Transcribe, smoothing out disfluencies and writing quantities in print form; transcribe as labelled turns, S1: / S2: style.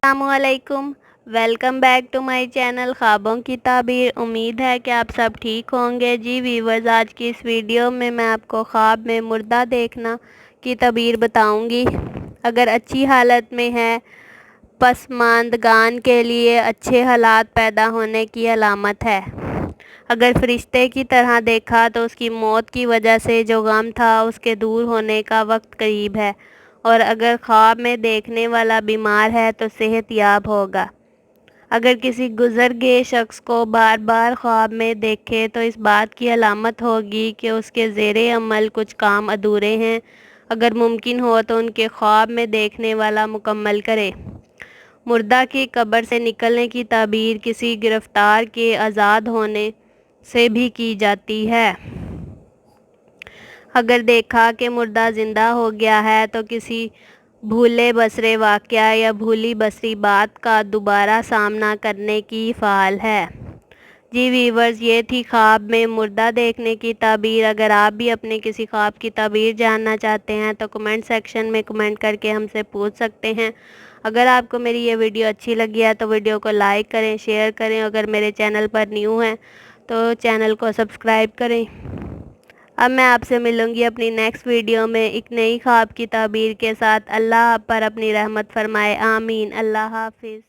S1: अस्सलामुअलैकुम। Welcome back to my channel ख्वाबों की ताबीर। उम्मीद है कि आप सब ठीक होंगे। जी वीवर्स, आज की इस वीडियो में मैं आपको ख्वाब में मुर्दा देखना की ताबीर बताऊंगी। अगर अच्छी हालत में है, पसमानदगान के लिए अच्छे हालात पैदा होने की अलामत है। अगर फरिश्ते की तरह देखा तो उसकी मौत की वजह से जो गम था उसके दूर होने का वक्त करीब है। और अगर ख्वाब में देखने वाला बीमार है तो सेहत याब होगा। अगर किसी गुजर गए शख्स को बार बार ख्वाब में देखे तो इस बात की अलामत होगी कि उसके ज़ेरे अमल कुछ काम अधूरे हैं। अगर मुमकिन हो तो उनके ख्वाब में देखने वाला मुकम्मल करे। मुर्दा की कब्र से निकलने की ताबीर किसी गिरफ्तार के आज़ाद होने से भी की जाती है। अगर देखा कि मुर्दा ज़िंदा हो गया है तो किसी भूले बसरे वाक़या या भूली बसरी बात का दोबारा सामना करने की फ़ाल है। जी वीवर्स, ये थी ख्वाब में मुर्दा देखने की ताबीर। अगर आप भी अपने किसी ख्वाब की ताबीर जानना चाहते हैं तो कमेंट सेक्शन में कमेंट करके हमसे पूछ सकते हैं। अगर आपको मेरी ये वीडियो अच्छी लगी है तो वीडियो को लाइक करें, शेयर करें। अगर मेरे चैनल पर न्यू हैं तो चैनल को सब्सक्राइब करें। अब मैं आपसे मिलूंगी अपनी नेक्स्ट वीडियो में एक नई ख्वाब की ताबीर के साथ। अल्लाह आप पर अपनी रहमत फरमाए, आमीन। अल्लाह हाफिज़।